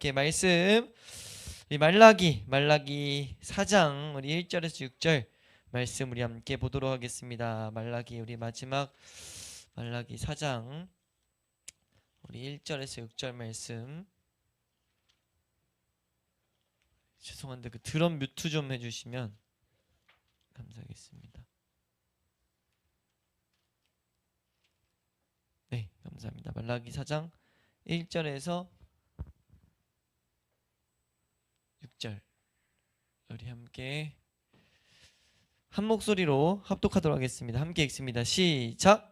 함께 말씀, 이 말라기 4장 우리 1절에서 6절 말씀 우리 함께 보도록 하겠습니다. 말라기 우리 마지막 말라기 4장 우리 1절에서 6절 말씀. 죄송한데 그 드럼 뮤트 좀 해주시면 감사하겠습니다. 네, 감사합니다. 말라기 4장 1절에서 6절 우리 함께 한 목소리로 합독하도록 하겠습니다. 함께 읽습니다. 시작.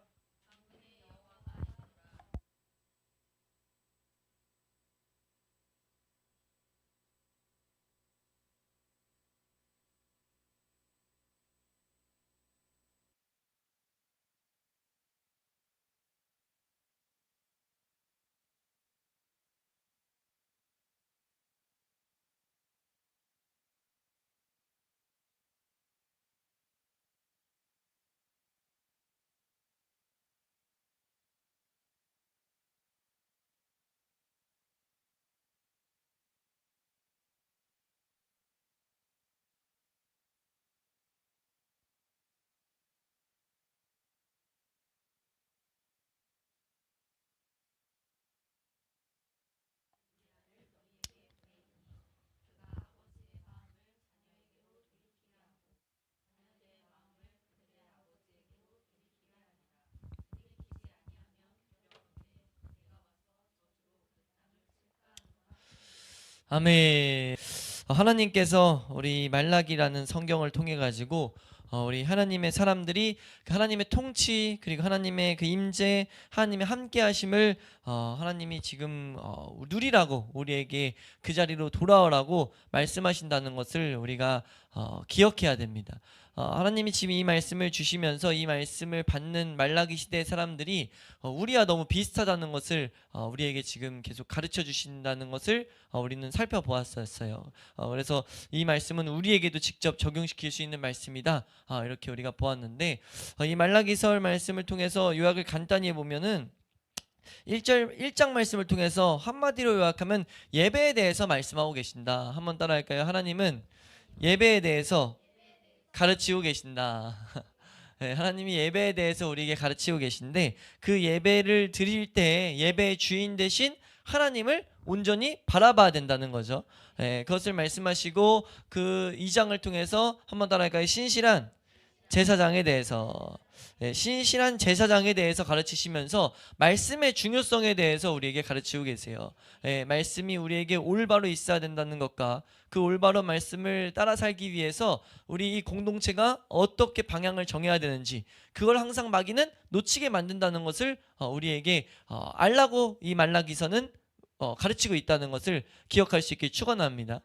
아멘. 하나님께서 우리 말라기라는 성경을 통해 가지고 우리 하나님의 사람들이 그 하나님의 통치 그리고 하나님의 그 임재 하나님의 함께하심을 하나님이 지금 누리라고 우리에게 그 자리로 돌아오라고 말씀하신다는 것을 우리가 기억해야 됩니다. 하나님이 지금 이 말씀을 주시면서 이 말씀을 받는 말라기 시대의 사람들이 우리와 너무 비슷하다는 것을 우리에게 지금 계속 가르쳐 주신다는 것을 우리는 살펴보았었어요. 그래서 이 말씀은 우리에게도 직접 적용시킬 수 있는 말씀이다, 이렇게 우리가 보았는데, 이 말라기서 말씀을 통해서 요약을 간단히 해보면은 1장 말씀을 통해서 한마디로 요약하면 예배에 대해서 말씀하고 계신다. 한번 따라할까요? 하나님은 예배에 대해서 가르치고 계신다. 네, 하나님이 예배에 대해서 우리에게 가르치고 계신데, 그 예배를 드릴 때 예배의 주인 되신 하나님을 온전히 바라봐야 된다는 거죠. 네, 그것을 말씀하시고 그 2장을 통해서 한번 따라할까요? 신실한 제사장에 대해서, 신실한 제사장에 대해서 가르치시면서 말씀의 중요성에 대해서 우리에게 가르치고 계세요. 말씀이 우리에게 올바로 있어야 된다는 것과 그 올바로 말씀을 따라 살기 위해서 우리 이 공동체가 어떻게 방향을 정해야 되는지, 그걸 항상 마귀는 놓치게 만든다는 것을 우리에게 알라고 이 말라기서는 가르치고 있다는 것을 기억할 수 있길 축원합니다.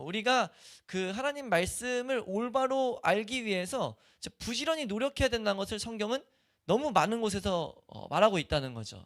우리가 그 하나님 말씀을 올바로 알기 위해서 부지런히 노력해야 된다는 것을 성경은 너무 많은 곳에서 말하고 있다는 거죠.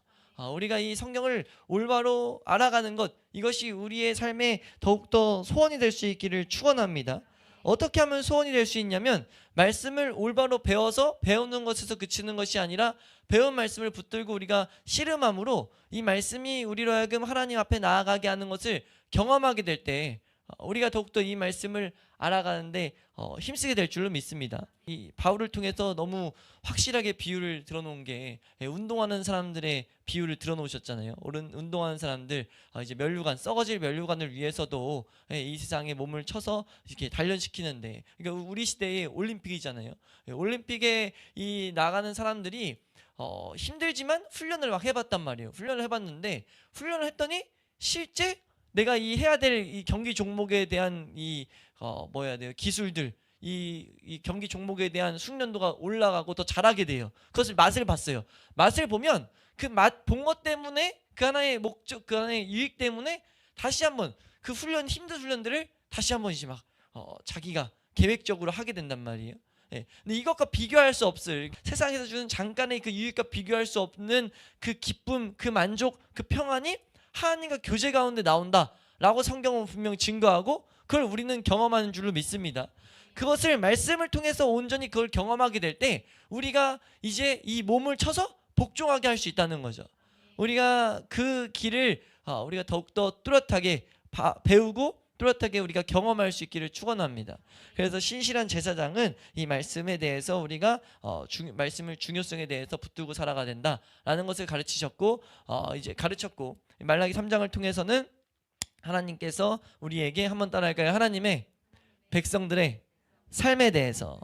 우리가 이 성경을 올바로 알아가는 것, 이것이 우리의 삶에 더욱더 소원이 될 수 있기를 축원합니다. 어떻게 하면 소원이 될 수 있냐면, 말씀을 올바로 배워서 배우는 것에서 그치는 것이 아니라 배운 말씀을 붙들고 우리가 씨름함으로 이 말씀이 우리로 하여금 하나님 앞에 나아가게 하는 것을 경험하게 될 때 우리가 더욱더 이 말씀을 알아가는데 힘쓰게 될 줄로 믿습니다. 이 바울을 통해서 너무 확실하게 비유를 들어놓은 게, 운동하는 사람들의 비유를 들어놓으셨잖아요. 운동하는 사람들, 이제 면류관, 썩어질 면류관을 위해서도 이 세상에 몸을 쳐서 이렇게 단련시키는데, 그러니까 우리 시대의 올림픽이잖아요. 올림픽에 이 나가는 사람들이 힘들지만 훈련을 막 해봤단 말이에요. 훈련을 해봤는데, 훈련을 했더니 실제 내가 이 해야 될 이 경기 종목에 대한 이 뭐 해야 돼요? 기술들, 이 경기 종목에 대한 숙련도가 올라가고 더 잘하게 돼요. 그것을 맛을 봤어요. 맛을 보면 그 맛 본 것 때문에, 그 하나의 목적, 그 하나의 유익 때문에 다시 한번 그 힘든 훈련들을 다시 한번 이제 막 자기가 계획적으로 하게 된단 말이에요. 근데 이것과 비교할 수 없을, 세상에서 주는 잠깐의 그 유익과 비교할 수 없는 그 기쁨, 그 만족, 그 평안이 하나님과 교제 가운데 나온다라고 성경은 분명 증거하고, 그걸 우리는 경험하는 줄로 믿습니다. 그것을 말씀을 통해서 온전히 그걸 경험하게 될 때 우리가 이제 이 몸을 쳐서 복종하게 할 수 있다는 거죠. 우리가 그 길을 우리가 더욱더 뚜렷하게 배우고 뚜렷하게 우리가 경험할 수 있기를 축원합니다. 그래서 신실한 제사장은 이 말씀에 대해서 우리가 말씀을 중요성에 대해서 붙들고 살아가야 된다라는 것을 가르치셨고 이제 가르쳤고 말라기 3장을 통해서는 하나님께서 우리에게 한번 따라할까요? 하나님의 백성들의 삶에 대해서,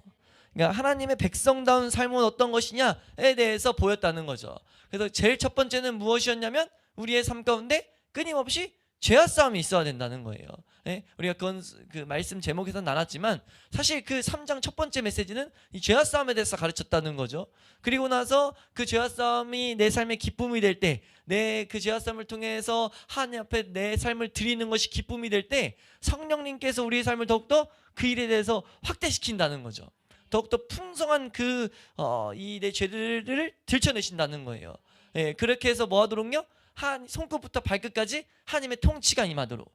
그러니까 하나님의 백성다운 삶은 어떤 것이냐에 대해서 보였다는 거죠. 그래서 제일 첫 번째는 무엇이었냐면 우리의 삶 가운데 끊임없이 죄와 싸움이 있어야 된다는 거예요. 예? 우리가 그건 그 말씀 제목에서 나눴지만 사실 그 3장 첫 번째 메시지는 이 죄와 싸움에 대해서 가르쳤다는 거죠. 그리고 나서 그 죄와 싸움이 내 삶의 기쁨이 될 때, 내 그 죄와 싸움을 통해서 하나님 앞에 내 삶을 드리는 것이 기쁨이 될 때 성령님께서 우리의 삶을 더욱더 그 일에 대해서 확대시킨다는 거죠. 더욱더 풍성한 이 내 죄들을 들춰내신다는 거예요. 예, 그렇게 해서 뭐 하도록요? 손끝부터 발끝까지 하나님의 통치가 임하도록.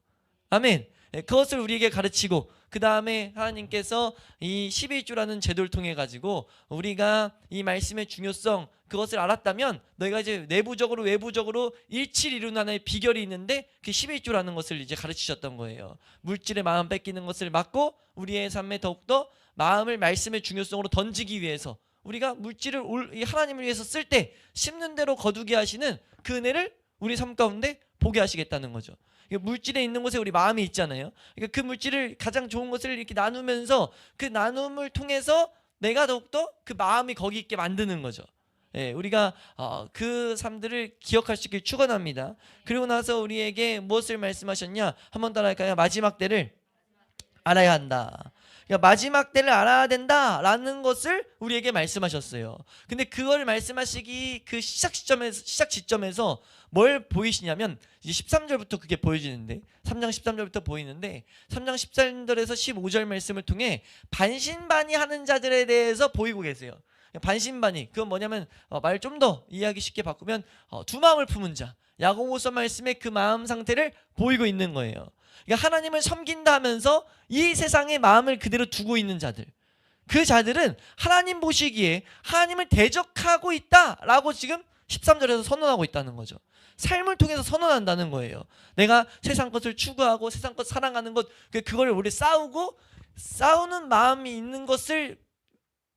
아멘. 그것을 우리에게 가르치고 그 다음에 하나님께서 이 11조라는 제도를 통해 가지고 우리가 이 말씀의 중요성 그것을 알았다면 너희가 이제 내부적으로 외부적으로 일치를 이루는 비결이 있는데 그 11조라는 것을 이제 가르치셨던 거예요. 물질의 마음 뺏기는 것을 막고 우리의 삶에 더욱더 마음을 말씀의 중요성으로 던지기 위해서 우리가 물질을 하나님을 위해서 쓸 때 심는 대로 거두게 하시는 그 은혜를 우리 삶 가운데 보게 하시겠다는 거죠. 물질에 있는 곳에 우리 마음이 있잖아요. 그러니까 그 물질을 가장 좋은 것을 이렇게 나누면서 그 나눔을 통해서 내가 더욱더 그 마음이 거기 있게 만드는 거죠. 예, 우리가 그 삶들을 기억할 수 있길 축원합니다. 그리고 나서 우리에게 무엇을 말씀하셨냐? 한번 따라할까요? 마지막 때를 알아야 한다. 그러니까 마지막 때를 알아야 된다라는 것을 우리에게 말씀하셨어요. 근데 그걸 말씀하시기 그 시작 지점에서 뭘 보이시냐면 이제 13절부터 그게 보여지는데 3장 13절부터 보이는데 3장 13절에서 15절 말씀을 통해 반신반의하는 자들에 대해서 보이고 계세요. 반신반의 그건 뭐냐면 말 좀 더 이해하기 쉽게 바꾸면 두 마음을 품은 자, 야고보서 말씀의 그 마음 상태를 보이고 있는 거예요. 그러니까 하나님을 섬긴다 하면서 이 세상의 마음을 그대로 두고 있는 자들, 그 자들은 하나님 보시기에 하나님을 대적하고 있다라고 지금 13절에서 선언하고 있다는 거죠. 삶을 통해서 선언한다는 거예요. 내가 세상 것을 추구하고 세상 것 사랑하는 것, 그걸 우리 싸우는 마음이 있는 것을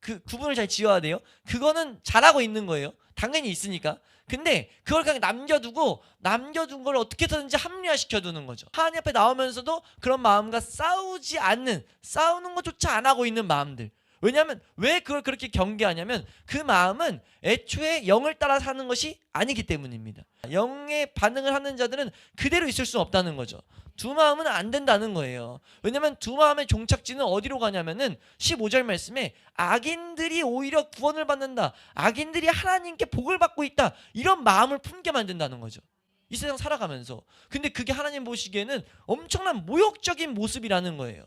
그 구분을 잘 지어야 돼요. 그거는 잘하고 있는 거예요. 당연히 있으니까. 근데 그걸 그냥 남겨둔 걸 어떻게든지 합리화시켜두는 거죠. 하나님 앞에 나오면서도 그런 마음과 싸우는 것조차 안 하고 있는 마음들. 왜냐하면 왜 그걸 그렇게 경계하냐면 그 마음은 애초에 영을 따라 사는 것이 아니기 때문입니다. 영의 반응을 하는 자들은 그대로 있을 수 없다는 거죠. 두 마음은 안 된다는 거예요. 왜냐하면 두 마음의 종착지는 어디로 가냐면은 15절 말씀에 악인들이 오히려 구원을 받는다, 악인들이 하나님께 복을 받고 있다, 이런 마음을 품게 만든다는 거죠. 이 세상 살아가면서. 근데 그게 하나님 보시기에는 엄청난 모욕적인 모습이라는 거예요.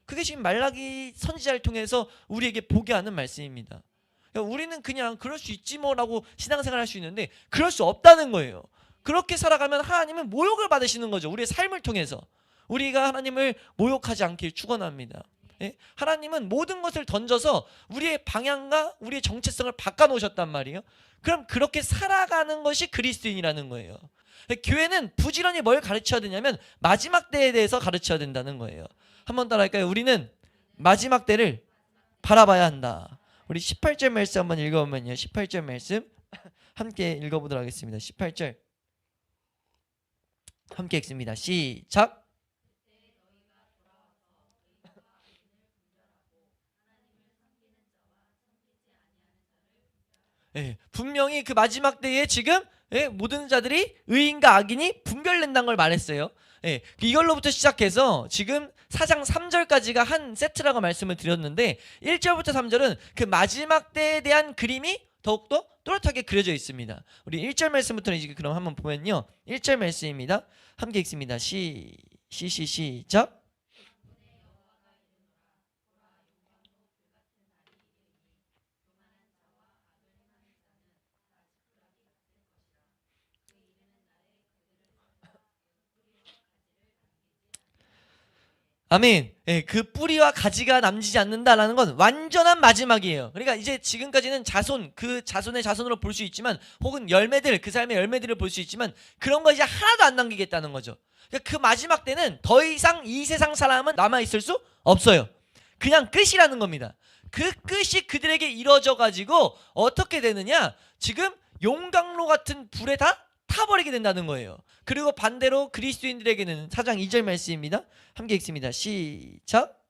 그게 지금 말라기 선지자를 통해서 우리에게 보게 하는 말씀입니다. 그러니까 우리는 그냥 그럴 수 있지 뭐라고 신앙생활 할 수 있는데 그럴 수 없다는 거예요. 그렇게 살아가면 하나님은 모욕을 받으시는 거죠. 우리의 삶을 통해서. 우리가 하나님을 모욕하지 않길 축원합니다. 예? 하나님은 모든 것을 던져서 우리의 방향과 우리의 정체성을 바꿔놓으셨단 말이에요. 그럼 그렇게 살아가는 것이 그리스도인이라는 거예요. 교회는 부지런히 뭘 가르쳐야 되냐면 마지막 때에 대해서 가르쳐야 된다는 거예요. 한번 따라할까요? 우리는 마지막 때를 바라봐야 한다. 우리 18절 말씀 한번 읽어보면요. 18절 말씀 함께 읽어보도록 하겠습니다. 18절 함께 읽습니다. 시작. 예, 분명히 그 마지막 때에 지금 모든 자들이 의인과 악인이 분별된다는 걸 말했어요. 예, 이걸로부터 시작해서 지금 4장 3절까지가 한 세트라고 말씀을 드렸는데 1절부터 3절은 그 마지막 때에 대한 그림이 더욱더 또렷하게 그려져 있습니다. 우리 1절 말씀부터 이제 그럼 한번 보면요. 1절 말씀입니다. 함께 읽습니다. 시작. 아멘. 예, 그 뿌리와 가지가 남지지 않는다라는 건 완전한 마지막이에요. 그러니까 이제 지금까지는 자손, 그 자손의 자손으로 볼 수 있지만, 혹은 열매들, 그 삶의 열매들을 볼 수 있지만, 그런 거 이제 하나도 안 남기겠다는 거죠. 그러니까 그 마지막 때는 더 이상 이 세상 사람은 남아 있을 수 없어요. 그냥 끝이라는 겁니다. 그 끝이 그들에게 이뤄져 가지고 어떻게 되느냐? 지금 용광로 같은 불에 다 타버리게 된다는 거예요. 그리고 반대로 그리스도인들에게는 4장 2절 말씀입니다. 함께 읽습니다. 시작.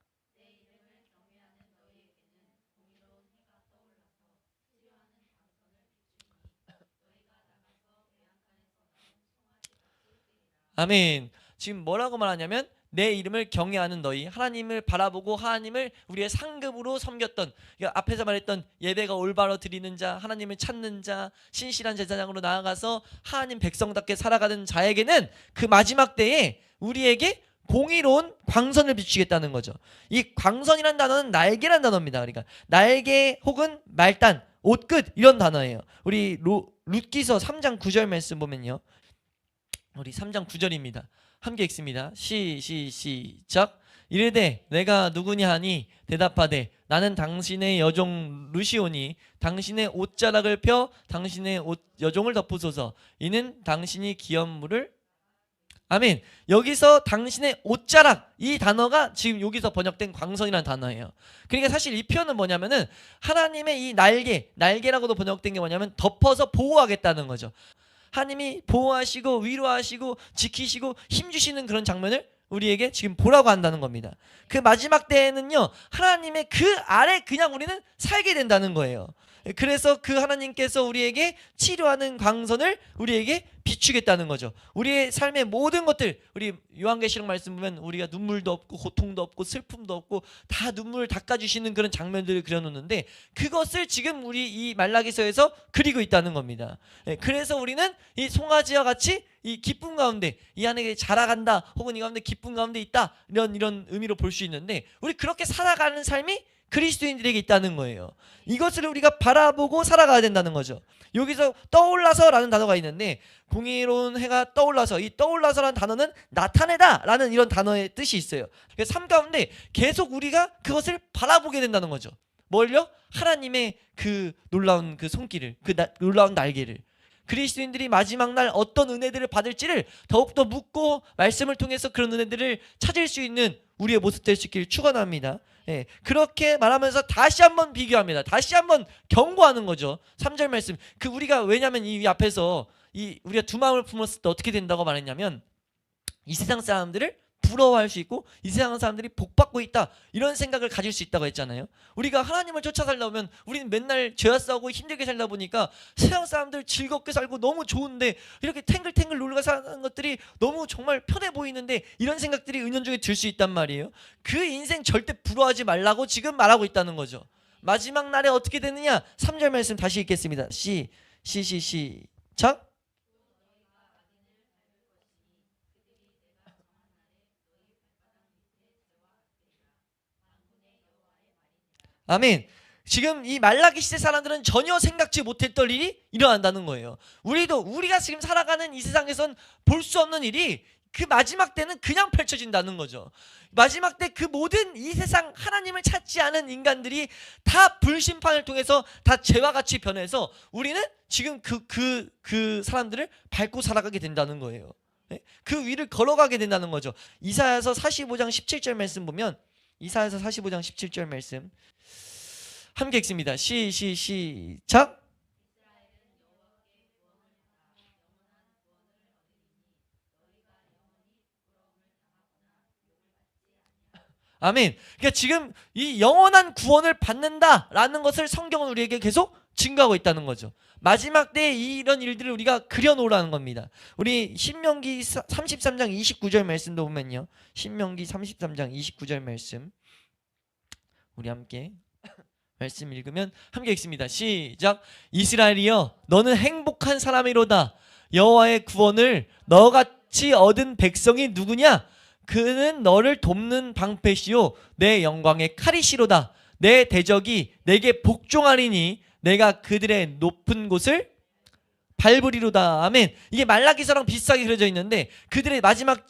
아멘. 지금 뭐라고 말하냐면, 내 이름을 경외하는 너희, 하나님을 바라보고 하나님을 우리의 상급으로 섬겼던, 그러니까 앞에서 말했던 예배가 올바로 드리는 자, 하나님을 찾는 자, 신실한 제사장으로 나아가서 하나님 백성답게 살아가는 자에게는 그 마지막 때에 우리에게 공의로운 광선을 비추겠다는 거죠. 이 광선이란 단어는 날개란 단어입니다. 그러니까 날개 혹은 말단, 옷끝, 이런 단어예요. 우리 룻기서 3장 9절 말씀 보면요, 우리 3장 9절입니다. 함께 읽습니다. 시작. 이르되 내가 누구냐 하니 대답하되 나는 당신의 여종 루시오니 당신의 옷자락을 펴 당신의 여종을 덮으소서. 이는 당신이 기업물을. 아멘. 여기서 당신의 옷자락, 이 단어가 지금 여기서 번역된 광선이라는 단어예요. 그러니까 사실 이 표현은 뭐냐면은 하나님의 이 날개라고도 번역된 게 뭐냐면 덮어서 보호하겠다는 거죠. 하나님이 보호하시고 위로하시고 지키시고 힘주시는 그런 장면을 우리에게 지금 보라고 한다는 겁니다. 그 마지막 때에는요, 하나님의 그 아래 그냥 우리는 살게 된다는 거예요. 그래서 그 하나님께서 우리에게 치료하는 광선을 우리에게 비추겠다는 거죠. 우리의 삶의 모든 것들, 우리 요한계시록 말씀 보면 우리가 눈물도 없고 고통도 없고 슬픔도 없고 다 눈물을 닦아주시는 그런 장면들을 그려놓는데, 그것을 지금 우리 이 말라기서에서 그리고 있다는 겁니다. 그래서 우리는 이 송아지와 같이 이 기쁨 가운데, 이 안에 자라간다, 혹은 이 가운데 기쁨 가운데 있다, 이런 의미로 볼 수 있는데, 우리 그렇게 살아가는 삶이 그리스도인들에게 있다는 거예요. 이것을 우리가 바라보고 살아가야 된다는 거죠. 여기서 떠올라서 라는 단어가 있는데, 공의로운 해가 떠올라서, 이 떠올라서라는 단어는 나타내다 라는 이런 단어의 뜻이 있어요. 그래서 삶 가운데 계속 우리가 그것을 바라보게 된다는 거죠. 뭘요? 하나님의 그 놀라운 그 손길을, 놀라운 날개를. 그리스도인들이 마지막 날 어떤 은혜들을 받을지를 더욱더 묻고 말씀을 통해서 그런 은혜들을 찾을 수 있는 우리의 모습 될 수 있기를 축원합니다. 예, 그렇게 말하면서 다시 한번 비교합니다. 다시 한번 경고하는 거죠. 3절 말씀. 우리가 왜냐하면 이 앞에서 우리가 두 마음을 품었을 때 어떻게 된다고 말했냐면, 이 세상 사람들을 부러워할 수 있고 이 세상 사람들이 복받고 있다, 이런 생각을 가질 수 있다고 했잖아요. 우리가 하나님을 쫓아 살다 보면 우리는 맨날 죄와 싸우고 힘들게 살다 보니까 세상 사람들 즐겁게 살고 너무 좋은데, 이렇게 탱글탱글 놀고 사는 것들이 너무 정말 편해 보이는데, 이런 생각들이 은연중에 들 수 있단 말이에요. 그 인생 절대 부러워하지 말라고 지금 말하고 있다는 거죠. 마지막 날에 어떻게 되느냐? 3절 말씀 다시 읽겠습니다. 시작. 아멘. 지금 이 말라기 시대 사람들은 전혀 생각지 못했던 일이 일어난다는 거예요. 우리가 지금 살아가는 이 세상에선 볼 수 없는 일이 그 마지막 때는 그냥 펼쳐진다는 거죠. 마지막 때 그 모든 이 세상 하나님을 찾지 않은 인간들이 다 불심판을 통해서 다 죄와 같이 변해서 우리는 지금 그 사람들을 밟고 살아가게 된다는 거예요. 그 위를 걸어가게 된다는 거죠. 이사야서 45장 17절 말씀 보면, 이사야서 45장 17절 말씀 함께 읽습니다. 시작. 아멘. 그러니까 지금 이 영원한 구원을 받는다라는 것을 성경은 우리에게 계속 증거하고 있다는 거죠. 마지막 때에 이런 일들을 우리가 그려놓으라는 겁니다. 우리 신명기 33장 29절 말씀도 보면요, 신명기 33장 29절 말씀 우리 함께 말씀 읽으면 함께 읽습니다. 시작. 이스라엘이여, 너는 행복한 사람이로다. 여호와의 구원을 너같이 얻은 백성이 누구냐? 그는 너를 돕는 방패시요 내 영광의 칼이시로다. 내 대적이 내게 복종하리니 내가 그들의 높은 곳을 밟으리로다. 아멘. 이게 말라기서랑 비슷하게 그려져 있는데, 그들의 마지막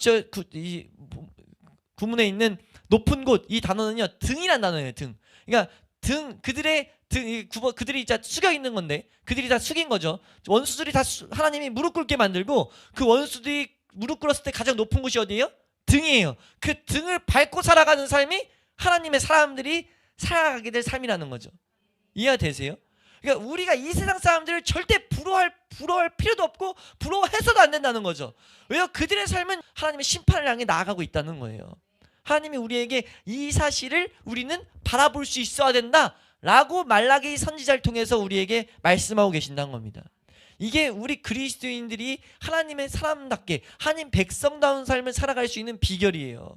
구문에 있는 높은 곳, 이 단어는요 등이란 단어예요. 등. 그러니까 그들의 그들이 다 숙여 있는 건데, 그들이 다 숙인 거죠. 원수들이 다 하나님이 무릎 꿇게 만들고, 그 원수들이 무릎 꿇었을 때 가장 높은 곳이 어디예요? 등이에요. 그 등을 밟고 살아가는 삶이 하나님의 사람들이 살아가게 될 삶이라는 거죠. 이해가 되세요? 그러니까 우리가 이 세상 사람들을 절대 부러워할 필요도 없고 부러워해서도 안 된다는 거죠. 왜요? 그들의 삶은 하나님의 심판을 향해 나아가고 있다는 거예요. 하나님이 우리에게 이 사실을 우리는 바라볼 수 있어야 된다라고 말라기 선지자를 통해서 우리에게 말씀하고 계신다는 겁니다. 이게 우리 그리스도인들이 하나님의 사람답게 하나님 백성다운 삶을 살아갈 수 있는 비결이에요.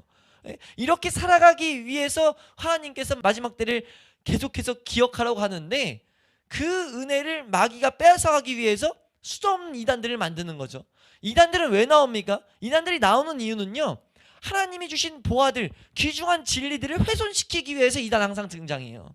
이렇게 살아가기 위해서 하나님께서 마지막 때를 계속해서 기억하라고 하는데, 그 은혜를 마귀가 빼앗아가기 위해서 수없는 이단들을 만드는 거죠. 이단들은 왜 나옵니까? 이단들이 나오는 이유는요, 하나님이 주신 보화들, 귀중한 진리들을 훼손시키기 위해서 이단 항상 등장해요.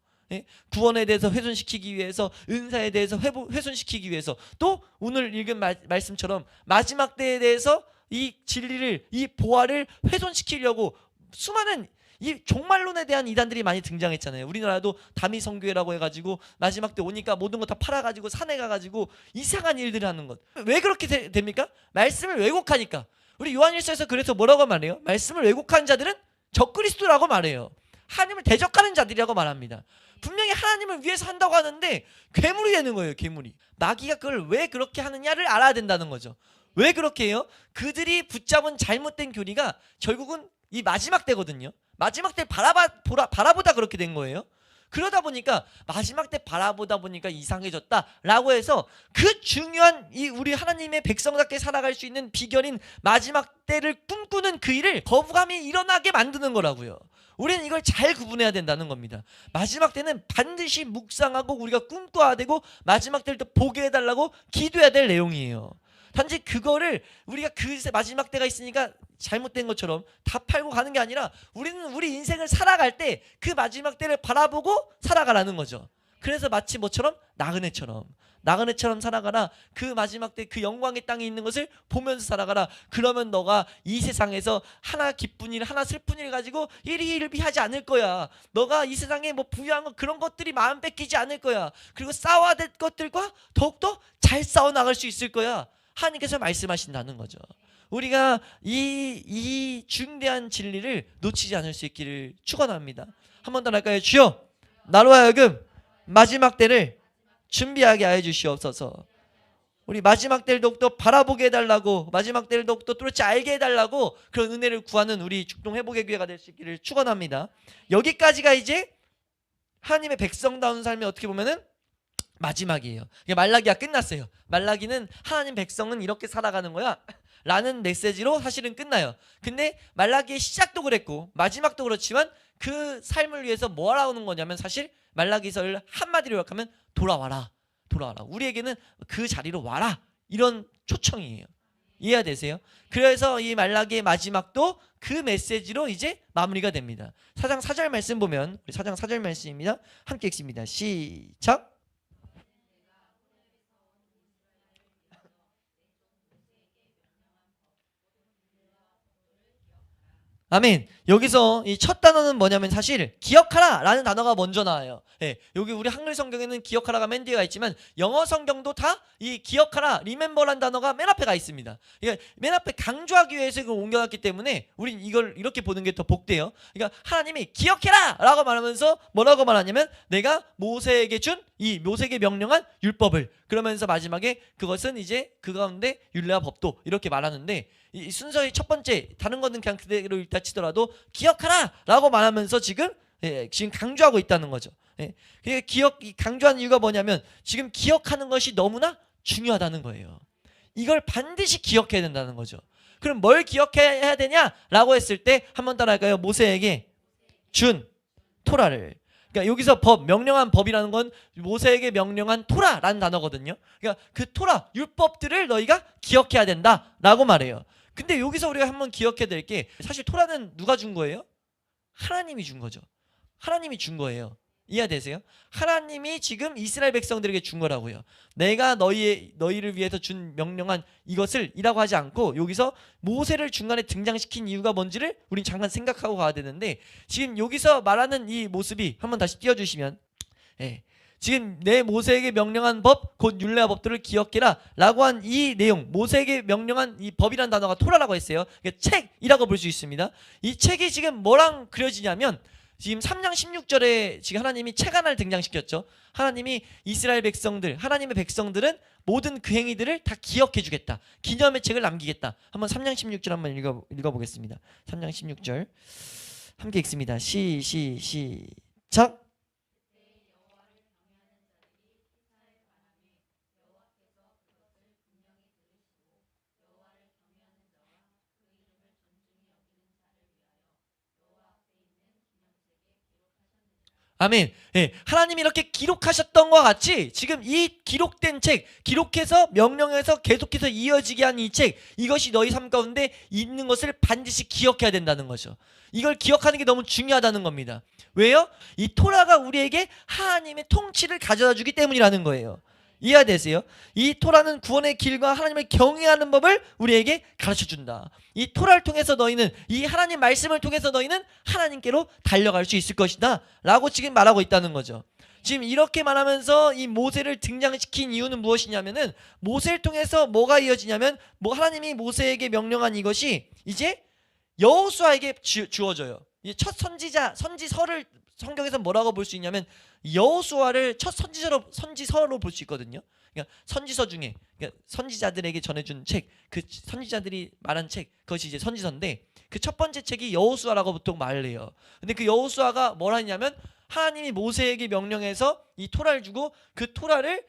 구원에 대해서 훼손시키기 위해서, 은사에 대해서 훼손시키기 위해서, 또 오늘 읽은 말씀처럼 마지막 때에 대해서 이 진리를, 이 보화를 훼손시키려고 수많은 이 종말론에 대한 이단들이 많이 등장했잖아요. 우리나라도 다미성교회라고 해가지고 마지막 때 오니까 모든 거 다 팔아가지고 산에 가가지고 이상한 일들을 하는 것. 왜 그렇게 됩니까? 말씀을 왜곡하니까. 우리 요한일서에서 그래서 뭐라고 말해요? 말씀을 왜곡한 자들은 적그리스도라고 말해요. 하나님을 대적하는 자들이라고 말합니다. 분명히 하나님을 위해서 한다고 하는데 괴물이 되는 거예요. 괴물이. 마귀가 그걸 왜 그렇게 하느냐를 알아야 된다는 거죠. 왜 그렇게 해요? 그들이 붙잡은 잘못된 교리가 결국은 이 마지막 때거든요. 마지막 때 바라보다 그렇게 된 거예요. 그러다 보니까 마지막 때 바라보다 보니까 이상해졌다라고 해서 그 중요한 이 우리 하나님의 백성답게 살아갈 수 있는 비결인 마지막 때를 꿈꾸는 그 일을 거부감이 일어나게 만드는 거라고요. 우리는 이걸 잘 구분해야 된다는 겁니다. 마지막 때는 반드시 묵상하고 우리가 꿈꿔야 되고, 마지막 때를 또 보게 해달라고 기도해야 될 내용이에요. 단지 그거를 우리가 그 마지막 때가 있으니까 잘못된 것처럼 다 팔고 가는 게 아니라, 우리는 우리 인생을 살아갈 때 그 마지막 때를 바라보고 살아가라는 거죠. 그래서 마치 뭐처럼? 나그네처럼 살아가라. 그 마지막 때 그 영광의 땅에 있는 것을 보면서 살아가라. 그러면 너가 이 세상에서 하나 기쁜 일, 하나 슬픈 일 가지고 일희일비하지 않을 거야. 너가 이 세상에 뭐 부유한 거, 그런 것들이 마음 뺏기지 않을 거야. 그리고 싸워야 될 것들과 더욱더 잘 싸워 나갈 수 있을 거야. 하나님께서 말씀하신다는 거죠. 우리가 이 중대한 진리를 놓치지 않을 수 있기를 축원합니다. 한 번 더 할까요? 주여, 나로 하여금 마지막 때를 준비하게 하여 주시옵소서. 우리 마지막 때를 더욱더 바라보게 해달라고, 마지막 때를 더욱더 뚜렷이 알게 해달라고 그런 은혜를 구하는 우리 죽동 회복의 교회가 될 수 있기를 축원합니다. 여기까지가 이제 하나님의 백성다운 삶이 어떻게 보면은 마지막이에요. 말라기가 끝났어요. 말라기는 하나님 백성은 이렇게 살아가는 거야 라는 메시지로 사실은 끝나요. 근데 말라기의 시작도 그랬고 마지막도 그렇지만 그 삶을 위해서 뭐 하라는 거냐면, 사실 말라기서를 한마디로 요약하면 돌아와라. 우리에게는 그 자리로 와라. 이런 초청이에요. 이해되세요? 그래서 이 말라기의 마지막도 그 메시지로 이제 마무리가 됩니다. 4장 4절 말씀 보면, 우리 4장 4절 말씀입니다. 함께 읽습니다. 시작. 아멘. 여기서 이 첫 단어는 뭐냐면 사실 기억하라 라는 단어가 먼저 나와요. 여기 우리 한글 성경에는 기억하라가 맨 뒤에가 있지만 영어 성경도 다 이 기억하라, 리멤버라는 단어가 맨 앞에 가 있습니다. 맨 앞에 강조하기 위해서 이걸 옮겨놨기 때문에 우린 이걸 이렇게 보는 게 더 복돼요. 그러니까 하나님이 기억해라 라고 말하면서 뭐라고 말하냐면, 내가 모세에게 준 이 모세에게 명령한 율법을, 그러면서 마지막에 그것은 이제 그 가운데 율례와 법도, 이렇게 말하는데, 이 순서의 첫 번째, 다른 거는 그냥 그대로 읽다 치더라도 기억하라 라고 말하면서 지금 강조하고 있다는 거죠. 강조하는 이유가 뭐냐면, 지금 기억하는 것이 너무나 중요하다는 거예요. 이걸 반드시 기억해야 된다는 거죠. 그럼 뭘 기억해야 되냐라고 했을 때 한번 따라할까요? 모세에게 준 토라를. 그러니까 여기서 명령한 법이라는 건 모세에게 명령한 토라라는 단어거든요. 그러니까 그 토라, 율법들을 너희가 기억해야 된다라고 말해요. 근데 여기서 우리가 한번 기억해야 될 게, 사실 토라는 누가 준 거예요? 하나님이 준 거죠. 하나님이 준 거예요. 이해되세요? 하나님이 지금 이스라엘 백성들에게 준 거라고요. 내가 너희를 위해서 준 명령한 이것을 이라고 하지 않고 여기서 모세를 중간에 등장시킨 이유가 뭔지를 우린 잠깐 생각하고 가야 되는데, 지금 여기서 말하는 이 모습이 한번 다시 띄워주시면, 지금 내 모세에게 명령한 법 곧 율례와 법들을 기억해라 라고 한 이 내용, 모세에게 명령한 이 법이라는 단어가 토라라고 했어요. 책이라고 볼 수 있습니다. 이 책이 지금 뭐랑 그려지냐면, 지금 3장 16절에 지금 하나님이 책 하나를 등장시켰죠. 하나님이 이스라엘 백성들, 하나님의 백성들은 모든 그 행위들을 다 기억해 주겠다, 기념의 책을 남기겠다. 한번 3장 16절 한번 읽어보겠습니다. 3장 16절 함께 읽습니다. 시작. 아멘. 하나님이 이렇게 기록하셨던 것과 같이 지금 이 기록된 책, 기록해서 명령해서 계속해서 이어지게 한 이 책, 이것이 너희 삶 가운데 있는 것을 반드시 기억해야 된다는 거죠. 이걸 기억하는 게 너무 중요하다는 겁니다. 왜요? 이 토라가 우리에게 하나님의 통치를 가져다 주기 때문이라는 거예요. 이해되세요? 이 토라는 구원의 길과 하나님을 경외하는 법을 우리에게 가르쳐준다. 이 토라를 통해서 너희는, 이 하나님 말씀을 통해서 너희는 하나님께로 달려갈 수 있을 것이다 라고 지금 말하고 있다는 거죠. 지금 이렇게 말하면서 이 모세를 등장시킨 이유는 무엇이냐면은, 모세를 통해서 뭐가 이어지냐면, 하나님이 모세에게 명령한 이것이 이제 여호수아에게 주어져요. 첫 선지서를 성경에서 뭐라고 볼 수 있냐면, 여호수아를 첫 선지서로 볼 수 있거든요. 그러니까 선지서 중에, 그러니까 선지자들에게 전해준 책, 그 선지자들이 말한 책, 그것이 이제 선지서인데, 그 첫 번째 책이 여호수아라고 보통 말을 해요. 근데 그 여호수아가 뭐라 했냐면, 하나님이 모세에게 명령해서 이 토라를 주고, 그 토라를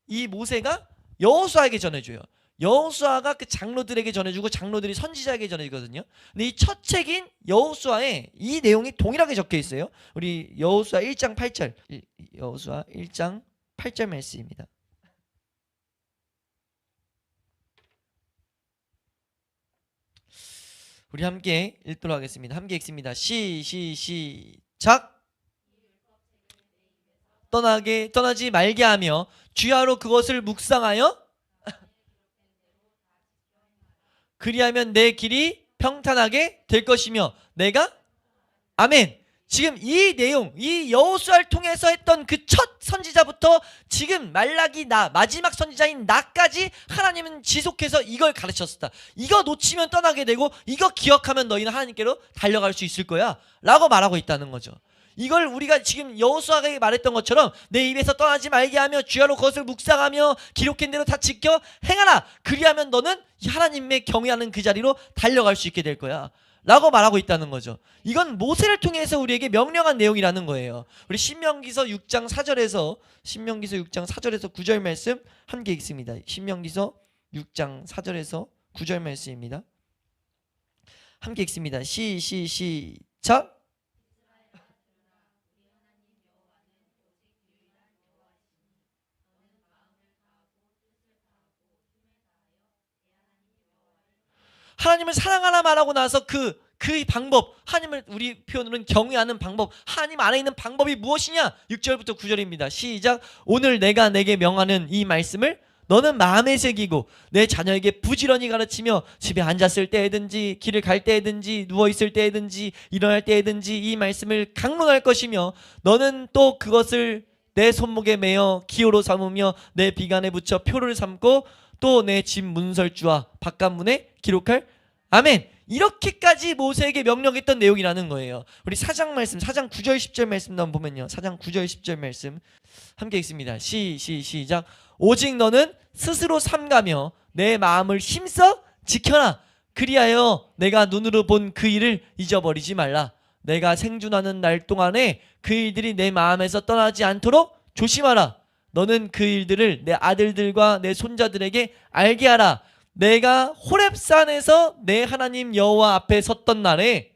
이 모세가 여호수아에게 전해줘요. 여호수아가 그 장로들에게 전해주고, 장로들이 선지자에게 전해주거든요. 근데 이 첫 책인 여호수아에 이 내용이 동일하게 적혀 있어요. 우리 여호수아 1장 8절, 여호수아 1장 8절 말씀입니다. 우리 함께 읽도록 하겠습니다. 함께 읽습니다. 시작. 떠나지 말게 하며 주야로 그것을 묵상하여 그리하면 내 길이 평탄하게 될 것이며 내가, 아멘. 지금 이 내용, 이 여호수아를 통해서 했던 그 첫 선지자부터 지금 말라기 마지막 선지자인 나까지 하나님은 지속해서 이걸 가르쳤었다. 이거 놓치면 떠나게 되고, 이거 기억하면 너희는 하나님께로 달려갈 수 있을 거야 라고 말하고 있다는 거죠. 이걸 우리가 지금 여호수아가 말했던 것처럼 내 입에서 떠나지 말게 하며 주야로 그것을 묵상하며 기록한 대로 다 지켜 행하라. 그리하면 너는 하나님의 경외하는 그 자리로 달려갈 수 있게 될 거야 라고 말하고 있다는 거죠. 이건 모세를 통해서 우리에게 명령한 내용이라는 거예요. 우리 신명기서 6장 4절에서 9절 말씀 함께 읽습니다. 신명기서 6장 4절에서 9절 말씀입니다. 함께 읽습니다. 시작. 하나님을 사랑하라 말하고 나서 그 방법, 하나님을 우리 표현으로는 경외하는 방법, 하나님 안에 있는 방법이 무엇이냐? 6절부터 9절입니다. 시작. 오늘 내가 내게 명하는 이 말씀을 너는 마음에 새기고 내 자녀에게 부지런히 가르치며 집에 앉았을 때에든지 길을 갈 때에든지 누워있을 때에든지 일어날 때에든지 이 말씀을 강론할 것이며, 너는 또 그것을 내 손목에 매어 기호로 삼으며 내 비간에 붙여 표를 삼고 또 내 집 문설주와 바깥문에 기록할, 아멘. 이렇게까지 모세에게 명령했던 내용이라는 거예요. 우리 4장 9절 10절 말씀도 한번 보면요. 4장 9절 10절 말씀 함께 읽습니다. 시작. 오직 너는 스스로 삼가며 내 마음을 힘써 지켜라. 그리하여 내가 눈으로 본 그 일을 잊어버리지 말라. 내가 생존하는 날 동안에 그 일들이 내 마음에서 떠나지 않도록 조심하라. 너는 그 일들을 내 아들들과 내 손자들에게 알게 하라. 내가 호렙산에서 내 하나님 여호와 앞에 섰던 날에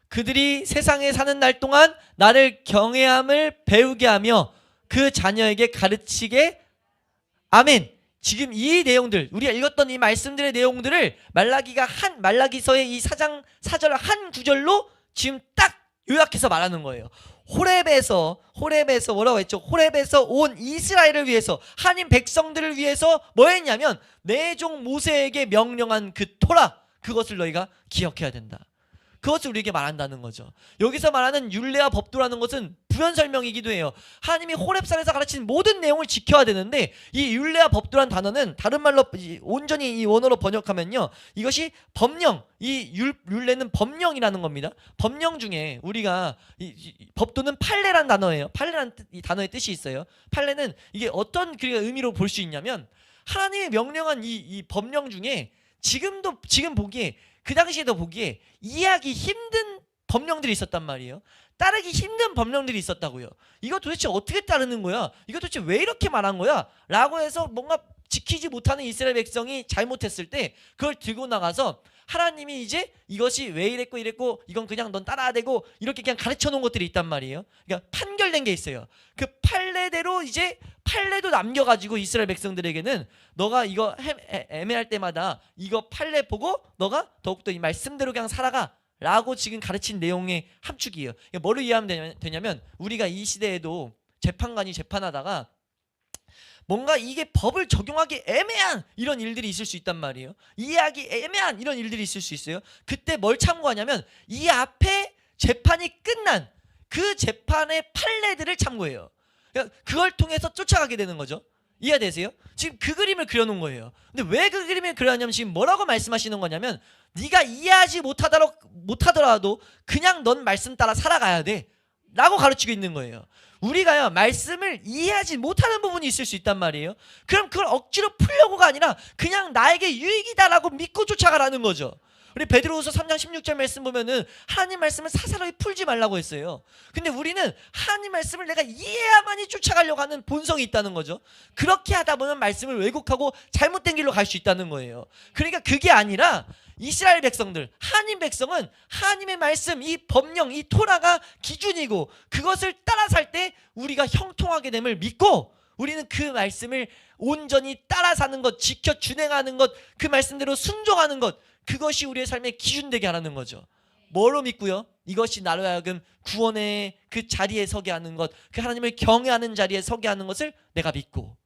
그들이 세상에 사는 날 동안 나를 경외함을 배우게 하며 그 자녀에게 가르치게, 아멘. 지금 이 내용들, 우리가 읽었던 이 말씀들의 내용들을 말라기서의 이 4절 한 구절로 지금 딱 요약해서 말하는 거예요. 호렙에서 뭐라고 했죠? 호렙에서 온 이스라엘을 위해서, 하나님 백성들을 위해서 뭐 했냐면 내 종 모세에게 명령한 그 토라, 그것을 너희가 기억해야 된다. 그것을 우리에게 말한다는 거죠. 여기서 말하는 율례와 법도라는 것은 부연 설명이기도 해요. 하나님이 호렙산에서 가르친 모든 내용을 지켜야 되는데, 이 율례와 법도란 단어는 다른 말로 온전히 이 원어로 번역하면요, 이것이 법령, 이 율례는 법령이라는 겁니다. 법령 중에 우리가 이 법도는 판례란 단어예요. 판례란 이 단어의 뜻이 있어요. 판례는 이게 어떤 의미로 볼 수 있냐면, 하나님이 명령한 이 법령 중에 지금 보기에, 그 당시에도 보기에 이해하기 힘든 법령들이 있었단 말이에요. 따르기 힘든 법령들이 있었다고요. 이거 도대체 어떻게 따르는 거야? 이거 도대체 왜 이렇게 말한 거야? 라고 해서 뭔가 지키지 못하는 이스라엘 백성이 잘못했을 때 그걸 들고 나가서 하나님이 이제 이것이 왜 이랬고 이건 그냥 넌 따라야 되고, 이렇게 그냥 가르쳐 놓은 것들이 있단 말이에요. 그러니까 판결된 게 있어요. 그 판례대로 이제 판례도 남겨가지고 이스라엘 백성들에게는 너가 이거 애매할 때마다 이거 판례 보고 너가 더욱더 이 말씀대로 그냥 살아가 라고 지금 가르친 내용의 함축이에요. 그러니까 뭐를 이해하면 되냐면, 우리가 이 시대에도 재판관이 재판하다가 뭔가 이게 법을 적용하기 애매한 이런 일들이 있을 수 있단 말이에요. 이해하기 애매한 이런 일들이 있을 수 있어요. 그때 뭘 참고하냐면 이 앞에 재판이 끝난 그 재판의 판례들을 참고해요. 그러니까 그걸 통해서 쫓아가게 되는 거죠. 이해되세요? 지금 그 그림을 그려놓은 거예요. 근데 왜 그 그림을 그려놨냐면 지금 뭐라고 말씀하시는 거냐면, 네가 이해하지 못하더라도 그냥 넌 말씀 따라 살아가야 돼 라고 가르치고 있는 거예요. 우리가요, 말씀을 이해하지 못하는 부분이 있을 수 있단 말이에요. 그럼 그걸 억지로 풀려고가 아니라 그냥 나에게 유익이다라고 믿고 쫓아가라는 거죠. 우리 베드로후서 3장 16절 말씀 보면은 하나님 말씀을 사사로이 풀지 말라고 했어요. 근데 우리는 하나님 말씀을 내가 이해야만이 쫓아가려고 하는 본성이 있다는 거죠. 그렇게 하다 보면 말씀을 왜곡하고 잘못된 길로 갈 수 있다는 거예요. 그러니까 그게 아니라 이스라엘 백성들, 하나님 백성은 하나님의 말씀, 이 법령, 이 토라가 기준이고, 그것을 따라 살 때 우리가 형통하게 됨을 믿고, 우리는 그 말씀을 온전히 따라 사는 것, 지켜 준행하는 것, 그 말씀대로 순종하는 것, 그것이 우리의 삶의 기준 되게 하라는 거죠. 뭐로 믿고요? 이것이 나로 하여금 구원의 그 자리에 서게 하는 것, 그 하나님을 경외하는 자리에 서게 하는 것을 내가 믿고,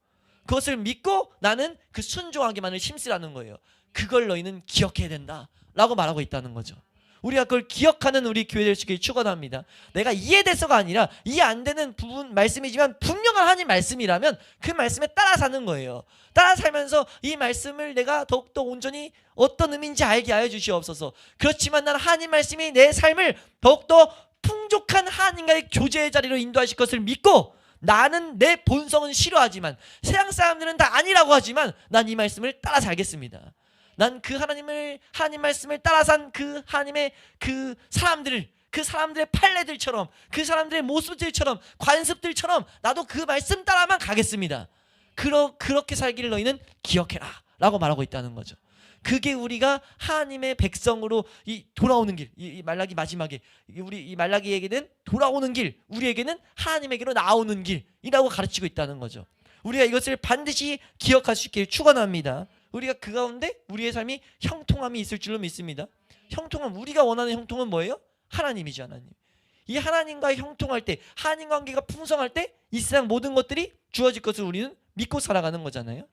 그것을 믿고 나는 그 순종하기만을 힘쓰라는 거예요. 그걸 너희는 기억해야 된다 라고 말하고 있다는 거죠. 우리가 그걸 기억하는 우리 교회 될 수 있기를 축원합니다. 내가 이해돼서가 아니라 이해 안 되는 부분 말씀이지만 분명한 하나님 말씀이라면 그 말씀에 따라 사는 거예요. 따라 살면서 이 말씀을 내가 더욱더 온전히 어떤 의미인지 알게 하여 주시옵소서. 그렇지만 난 하나님 말씀이 내 삶을 더욱더 풍족한 하나님과의 교제의 자리로 인도하실 것을 믿고, 나는 내 본성은 싫어하지만, 세상 사람들은 다 아니라고 하지만 난 이 말씀을 따라 살겠습니다. 난 그 하나님 말씀을 따라 산 그 하나님의 그 사람들의 판례들처럼, 그 사람들의 모습들처럼, 관습들처럼 나도 그 말씀 따라만 가겠습니다. 그렇게 살기를 너희는 기억해라 라고 말하고 있다는 거죠. 그게 우리가 하나님의 백성으로 이 돌아오는 길, 이 말라기 마지막에 우리 이 말라기에게는 돌아오는 길, 우리에게는 하나님에게로 나오는 길이라고 가르치고 있다는 거죠. 우리가 이것을 반드시 기억할 수 있기를 축원합니다. 우리가 그 가운데 우리의 삶이 형통함이 있을 줄로 믿습니다. 형통함, 우리가 원하는 형통은 뭐예요? 하나님이죠. 하나님. 이 하나님과 형통할 때, 하나님 관계가 풍성할 때 이 세상 모든 것들이 주어질 것을 우리는 믿고 살아가는 거잖아요.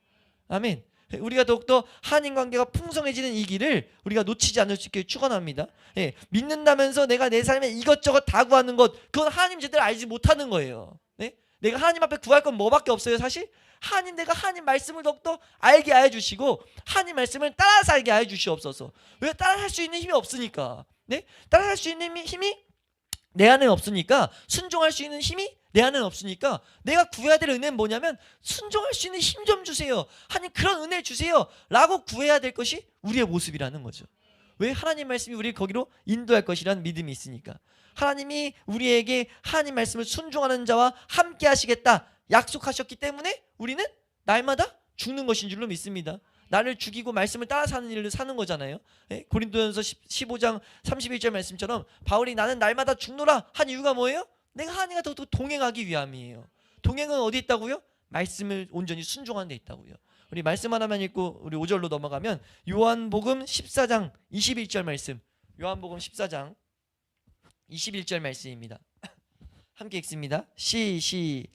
아멘. 우리가 더욱더 하나님 관계가 풍성해지는 이 길을 우리가 놓치지 않을 수 있게 축원합니다. 예, 믿는다면서 내가 내 삶에 이것저것 다 구하는 것, 그건 하나님 제대로 알지 못하는 거예요. 네? 내가 하나님 앞에 구할 건 뭐밖에 없어요. 사실 내가 하나님 말씀을 더욱더 알게 하여 주시고, 하나님 말씀을 따라 살게 하여 주시옵소서. 왜? 따라 할 수 있는 힘이 없으니까. 네? 따라 할 수 있는 힘이 내 안에 없으니까, 순종할 수 있는 힘이 내 안에는 없으니까, 내가 구해야 될 은혜는 뭐냐면 순종할 수 있는 힘 좀 주세요. 하나님 그런 은혜 주세요 라고 구해야 될 것이 우리의 모습이라는 거죠. 왜? 하나님 말씀이 우리를 거기로 인도할 것이라는 믿음이 있으니까. 하나님이 우리에게 하나님 말씀을 순종하는 자와 함께 하시겠다 약속하셨기 때문에 우리는 날마다 죽는 것인 줄로 믿습니다. 나를 죽이고 말씀을 따라 사는 일을 사는 거잖아요. 예? 고린도전서 15장 31절 말씀처럼 바울이 나는 날마다 죽노라 한 이유가 뭐예요? 내가 하나님과 더 동행하기 위함이에요. 동행은 어디 있다고요? 말씀을 온전히 순종하는 데 있다고요. 우리 말씀 하나만 읽고 우리 5절로 넘어가면 요한복음 14장 21절 말씀. 요한복음 14장 21절 말씀입니다. 함께 읽습니다. 시작.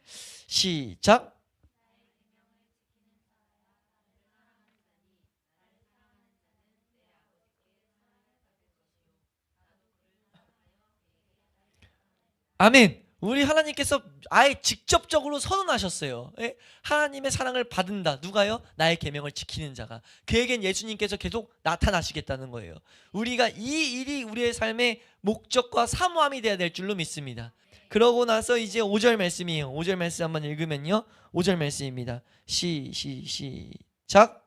아멘. 우리 하나님께서 아예 직접적으로 선언하셨어요. 예? 하나님의 사랑을 받은다. 누가요? 나의 계명을 지키는 자가. 그에겐 예수님께서 계속 나타나시겠다는 거예요. 우리가 이 일이 우리의 삶의 목적과 사모함이 되어야 될 줄로 믿습니다. 그러고 나서 이제 5절 말씀이에요. 5절 말씀 한번 읽으면요. 5절 말씀입니다. 시작.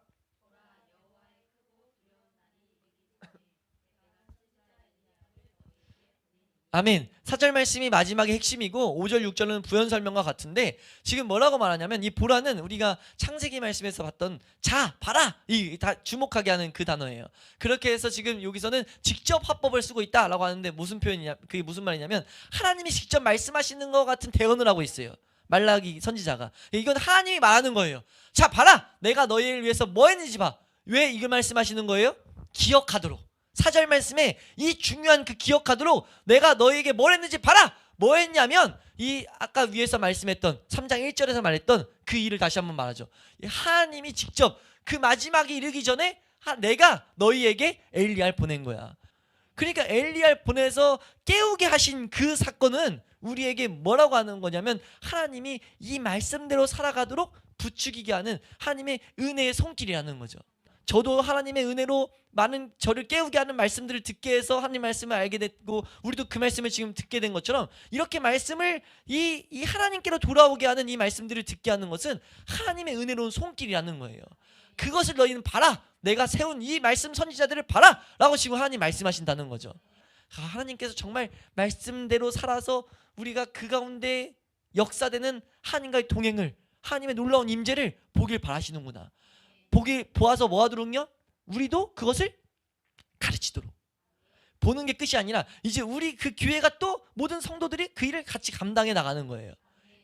아멘. 4절 말씀이 마지막의 핵심이고 5절 6절은 부연 설명과 같은데 지금 뭐라고 말하냐면 이 보라는 우리가 창세기 말씀에서 봤던 자 봐라 이 다 주목하게 하는 그 단어예요. 그렇게 해서 지금 여기서는 직접 화법을 쓰고 있다라고 하는데 무슨 표현이냐, 그게 무슨 말이냐면 하나님이 직접 말씀하시는 것 같은 대언을 하고 있어요. 말라기 선지자가. 이건 하나님이 말하는 거예요. 자 봐라 내가 너희를 위해서 뭐 했는지 봐. 왜 이걸 말씀하시는 거예요? 기억하도록. 4절 말씀에 이 중요한 그 기억하도록 내가 너희에게 뭘 했는지 봐라. 뭐 했냐면 이 아까 위에서 말씀했던 3장 1절에서 말했던 그 일을 다시 한번 말하죠. 하나님이 직접 그 마지막에 이르기 전에 내가 너희에게 엘리야를 보낸 거야. 그러니까 엘리야를 보내서 깨우게 하신 그 사건은 우리에게 뭐라고 하는 거냐면 하나님이 이 말씀대로 살아가도록 부추기게 하는 하나님의 은혜의 손길이라는 거죠. 저도 하나님의 은혜로 많은 저를 깨우게 하는 말씀들을 듣게 해서 하나님 말씀을 알게 됐고 우리도 그 말씀을 지금 듣게 된 것처럼 이렇게 말씀을 이 하나님께로 돌아오게 하는 이 말씀들을 듣게 하는 것은 하나님의 은혜로운 손길이라는 거예요. 그것을 너희는 봐라. 내가 세운 이 말씀 선지자들을 봐라 라고 지금 하나님 말씀하신다는 거죠. 하나님께서 정말 말씀대로 살아서 우리가 그 가운데 역사되는 하나님과의 동행을 하나님의 놀라운 임재를 보길 바라시는구나. 보아서 뭐 하도록요? 우리도 그것을 가르치도록. 보는 게 끝이 아니라 이제 우리 그 교회가 또 모든 성도들이 그 일을 같이 감당해 나가는 거예요.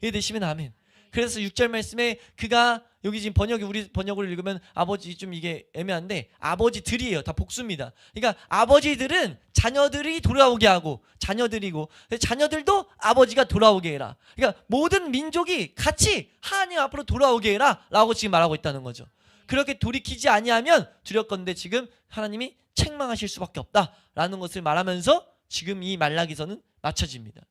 이해되시면 아멘. 그래서 6절 말씀에 그가 여기 지금 번역이 우리 번역을 읽으면 아버지 좀 이게 애매한데 아버지들이에요. 다 복수입니다. 그러니까 아버지들은 자녀들이 돌아오게 하고 자녀들이고 자녀들도 아버지가 돌아오게 해라. 그러니까 모든 민족이 같이 하나님 앞으로 돌아오게 해라 라고 지금 말하고 있다는 거죠. 그렇게 돌이키지 아니하면 두렵건대 지금 하나님이 책망하실 수밖에 없다라는 것을 말하면서 지금 이 말라기서는 맞춰집니다.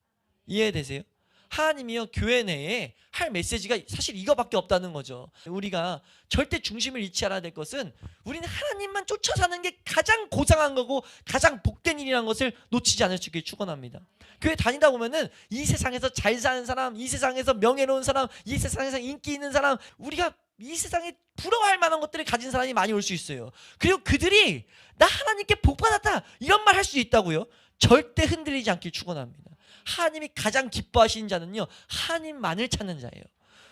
이해되세요? 하나님이요 교회 내에 할 메시지가 사실 이거밖에 없다는 거죠. 우리가 절대 중심을 잃지 않아야 될 것은 우리는 하나님만 쫓아 사는 게 가장 고상한 거고 가장 복된 일이라는 것을 놓치지 않을 수 있기를 축원합니다. 교회 다니다 보면은 이 세상에서 잘 사는 사람, 이 세상에서 명예로운 사람, 이 세상에서 인기 있는 사람, 우리가 이 세상에 부러워할 만한 것들을 가진 사람이 많이 올 수 있어요. 그리고 그들이 나 하나님께 복 받았다 이런 말 할 수 있다고요. 절대 흔들리지 않길 축원합니다. 하나님이 가장 기뻐하시는 자는요 하나님만을 찾는 자예요.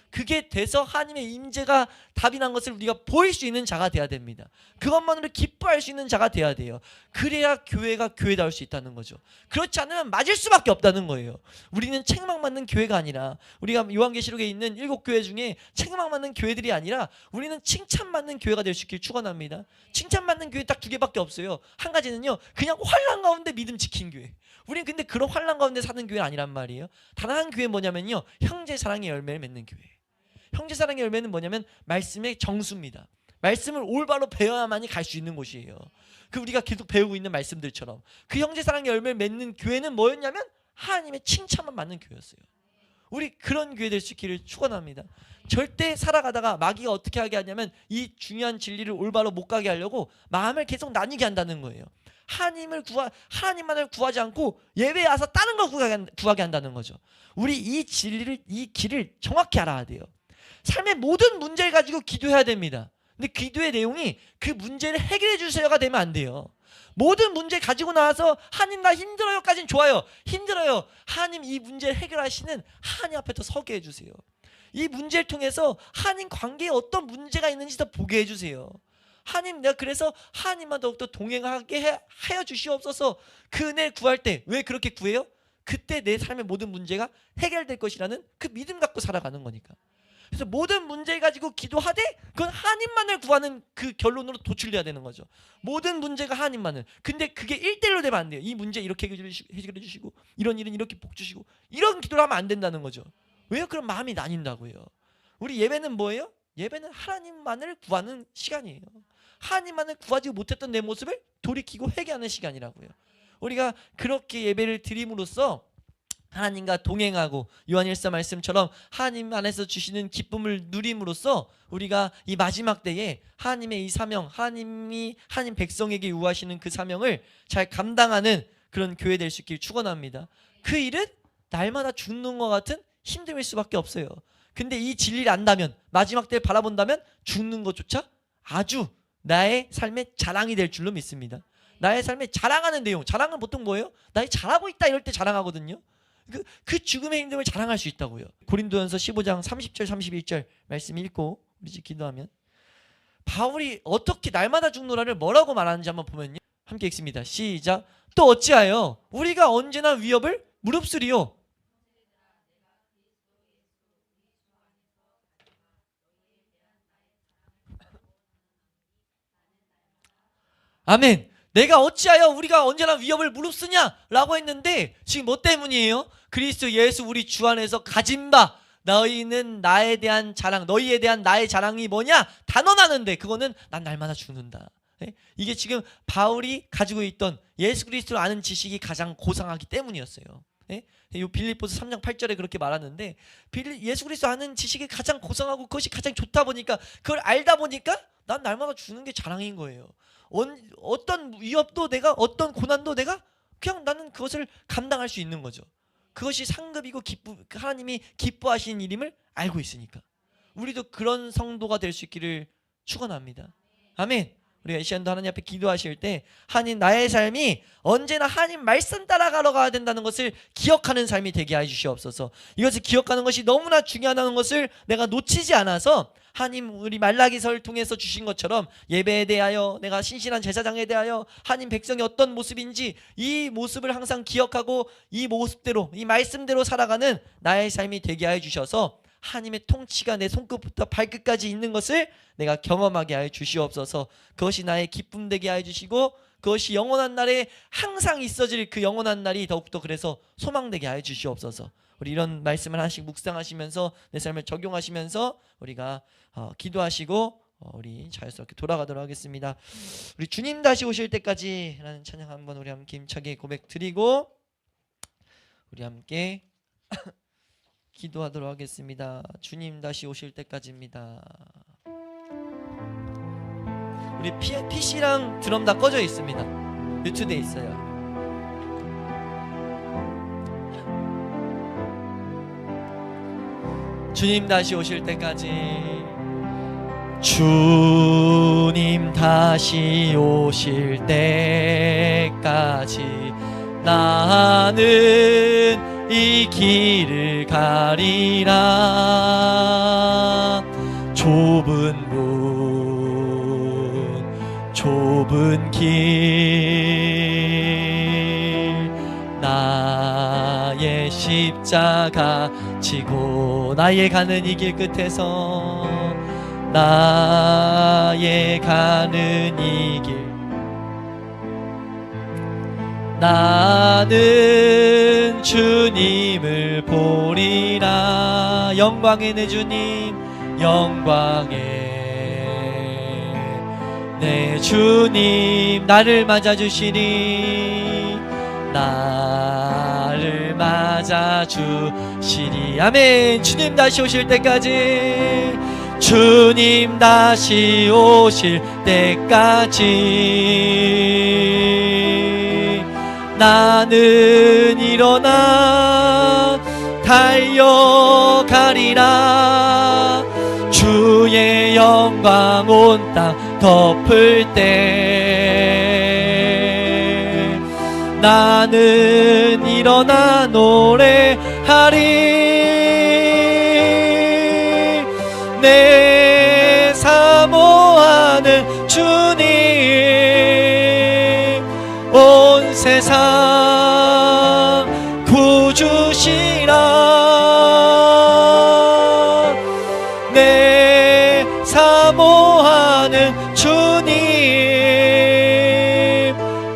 그게 돼서 하나님의 임재가 답이 난 것을 우리가 보일 수 있는 자가 돼야 됩니다. 그것만으로 기뻐할 수 있는 자가 돼야 돼요. 그래야 교회가 교회다울 수 있다는 거죠. 그렇지 않으면 맞을 수밖에 없다는 거예요. 우리는 책망받는 교회가 아니라 우리가 요한계시록에 있는 7교회 중에 책망받는 교회들이 아니라 우리는 칭찬받는 교회가 될 수 있길 축원합니다. 칭찬받는 교회 딱 2개밖에 없어요. 한 가지는요 그냥 환난 가운데 믿음 지킨 교회. 우리는 근데 그런 환난 가운데 사는 교회는 아니란 말이에요. 단 한 교회 뭐냐면요 형제 사랑의 열매를 맺는 교회. 형제 사랑의 열매는 뭐냐면 말씀의 정수입니다. 말씀을 올바로 배워야만이 갈 수 있는 곳이에요. 그 우리가 계속 배우고 있는 말씀들처럼 그 형제 사랑의 열매를 맺는 교회는 뭐였냐면 하나님의 칭찬만 받는 교회였어요. 우리 그런 교회 될 수 있기를 축원합니다. 절대 살아가다가 마귀가 어떻게 하게 하냐면 이 중요한 진리를 올바로 못 가게 하려고 마음을 계속 나뉘게 한다는 거예요. 하나님만을 구하지 않고 예배에 와서 다른 걸 구하게 한다는 거죠. 우리 이 진리를 이 길을 정확히 알아야 돼요. 삶의 모든 문제를 가지고 기도해야 됩니다. 근데 기도의 내용이 그 문제를 해결해 주세요가 되면 안 돼요. 모든 문제 가지고 나와서 하나님 나 힘들어요까지는 좋아요. 힘들어요. 하나님 이 문제를 해결하시는 하나님 앞에 더 서게 해주세요. 이 문제를 통해서 하나님 관계에 어떤 문제가 있는지 더 보게 해주세요. 하나님 내가 그래서 하나님만 더욱더 동행하게 하여 주시옵소서. 그 은혜를 구할 때 왜 그렇게 구해요? 그때 내 삶의 모든 문제가 해결될 것이라는 그 믿음 갖고 살아가는 거니까. 그래서 모든 문제 가지고 기도하되 그건 하나님만을 구하는 그 결론으로 도출돼야 되는 거죠. 모든 문제가 하나님만을. 근데 그게 1대1로 되면 안 돼요. 이 문제 이렇게 해결해 주시고 이런 일은 이렇게 복 주시고 이런 기도를 하면 안 된다는 거죠. 왜요? 그럼 마음이 나뉜다고요. 우리 예배는 뭐예요? 예배는 하나님만을 구하는 시간이에요. 하나님만을 구하지 못했던 내 모습을 돌이키고 회개하는 시간이라고요. 우리가 그렇게 예배를 드림으로써 하나님과 동행하고 요한일서 말씀처럼 하나님 안에서 주시는 기쁨을 누림으로써 우리가 이 마지막 때에 하나님의 이 사명, 하나님 백성에게 요구하시는 그 사명을 잘 감당하는 그런 교회 될 수 있길 축원합니다. 그 일은 날마다 죽는 것 같은 힘듦일 수밖에 없어요. 근데 이 진리를 안다면, 마지막 때를 바라본다면 죽는 것조차 아주 나의 삶의 자랑이 될 줄로 믿습니다. 나의 삶에 자랑하는 내용, 자랑은 보통 뭐예요? 나이 잘하고 있다 이럴 때 자랑하거든요. 그 죽음의 힘듦을 자랑할 수 있다고요. 고린도전서 15장 30절 31절 말씀 읽고 우리 집 기도하면 바울이 어떻게 날마다 죽노라를 뭐라고 말하는지 한번 보면요. 함께 읽습니다. 시작. 또 어찌하여 우리가 언제나 위협을 무릅쓰리요. 아멘. 내가 어찌하여 우리가 언제나 위협을 무릅쓰냐라고 했는데 지금 뭐 때문이에요? 그리스도 예수 우리 주 안에서 가진 바 너희는 나에 대한 자랑, 너희에 대한 나의 자랑이 뭐냐? 단언하는데 그거는 난 날마다 죽는다. 이게 지금 바울이 가지고 있던 예수 그리스도를 아는 지식이 가장 고상하기 때문이었어요. 이 빌립보서 3장 8절에 그렇게 말하는데 예수 그리스도 아는 지식이 가장 고상하고 그것이 가장 좋다 보니까 그걸 알다 보니까 난 날마다 죽는 게 자랑인 거예요. 어떤 위협도 내가 어떤 고난도 내가 그냥 나는 그것을 감당할 수 있는 거죠. 그것이 상급이고 하나님이 기뻐하시는 일임을 알고 있으니까 우리도 그런 성도가 될 수 있기를 축원합니다. 아멘. 우리가 이 시간도 하나님 앞에 기도하실 때 하나님 나의 삶이 언제나 하나님 말씀 따라가러 가야 된다는 것을 기억하는 삶이 되게 해 주시옵소서. 이것을 기억하는 것이 너무나 중요하다는 것을 내가 놓치지 않아서 하나님 우리 말라기서를 통해서 주신 것처럼 예배에 대하여 내가 신실한 제사장에 대하여 하나님 백성이 어떤 모습인지 이 모습을 항상 기억하고 이 모습대로 이 말씀대로 살아가는 나의 삶이 되게 해 주셔서 하나님의 통치가 내 손끝부터 발끝까지 있는 것을 내가 경험하게 하여 주시옵소서. 그것이 나의 기쁨 되게 하여 주시고 그것이 영원한 날에 항상 있어질 그 영원한 날이 더욱더 그래서 소망되게 하여 주시옵소서. 우리 이런 말씀을 하나씩 묵상하시면서 내 삶을 적용하시면서 우리가 기도하시고 우리 자연스럽게 돌아가도록 하겠습니다. 우리 주님 다시 오실 때까지 라는 찬양 한번 우리 함께 힘차게 고백 드리고 우리 함께 기도하도록 하겠습니다. 주님 다시 오실 때까지입니다. 우리 PC랑 드럼 다 꺼져 있습니다. 유튜브에 있어요. 주님 다시 오실 때까지 주님 다시 오실 때까지 나는 이 길을 가리라. 좁은 문 좁은 길 나의 십자가 지고 나의 가는 이 길 끝에서 나의 가는 이 길 나는 주님을 보리라. 영광의 내 주님 영광의 내 주님 나를 맞아주시니 나를 맞아주시니 아멘. 주님 다시 오실 때까지 주님 다시 오실 때까지 나는 일어나 달려가리라. 주의 영광 온 땅 덮을 때 나는 일어나 노래하리. 내 사모하는 주님 온 세상 구주시라. 사모하는 주님,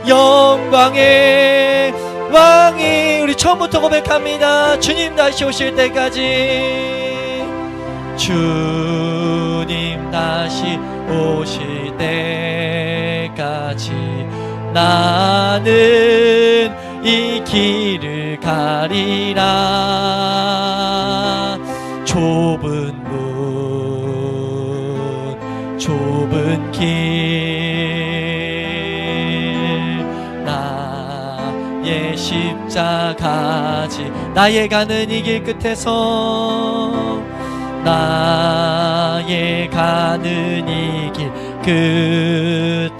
영광의 왕이. 우리 처음부터 고백합니다. 주님 다시 오실 때까지, 주님 다시 오실 때까지 나는 이 길을 가리라. 좁은 문, 좁은 길, 나의 십자가지. 나의 가는 이 길 끝에서, 나의 가는 이 길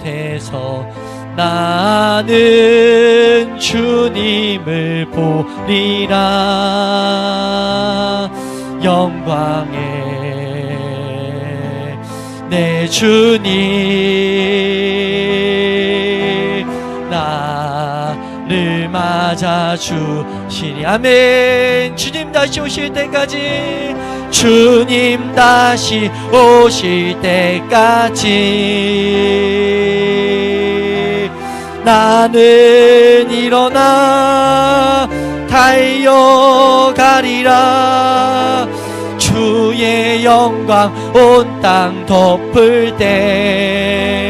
끝에서 나는 주님을 보리라. 영광의 내 주님, 나를 맞아주시니. 아멘. 주님 다시 오실 때까지, 주님 다시 오실 때까지 나는 일어나 달려가리라. 주의 영광 온 땅 덮을 때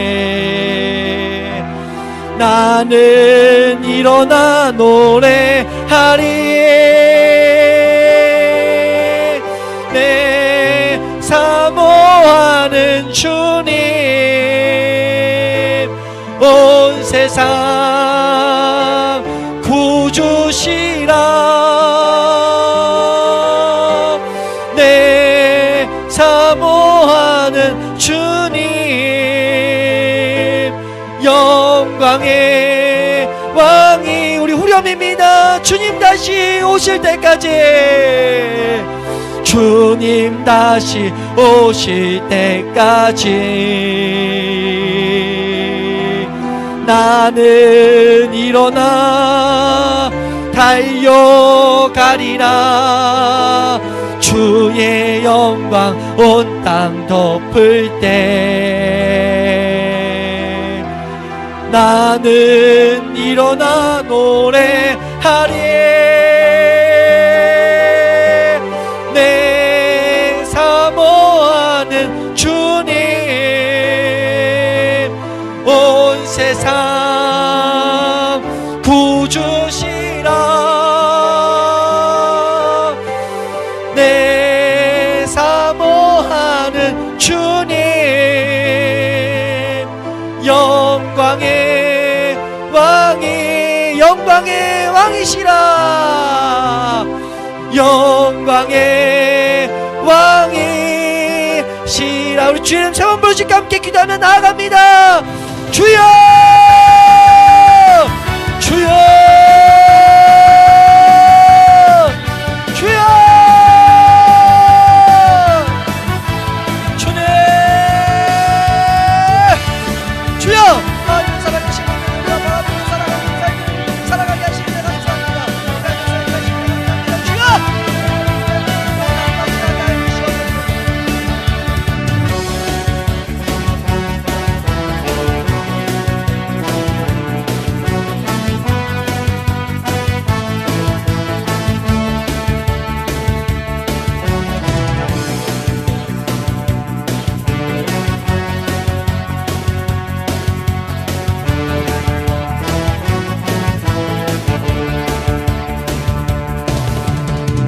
나는 일어나 노래하리. 내 사모하는 주님, 온 세상 구주시라. 내 사모하는 주님, 영광의 왕이. 우리 후렴입니다. 주님 다시 오실 때까지, 주님 다시 오실 때까지 나는 일어나 달려가리라. 주의 영광 온 땅 덮을 때 나는 일어나 노래하리. 내 사모하는 주님, 온 세상 구주시라. 내 사모하는 주님, 영광의 왕이. 영광의 왕이시라. 영광의 왕이시라. 우리 주님 세 번 부르실까? 함께 기도하며 나아갑니다. 주여, 주여.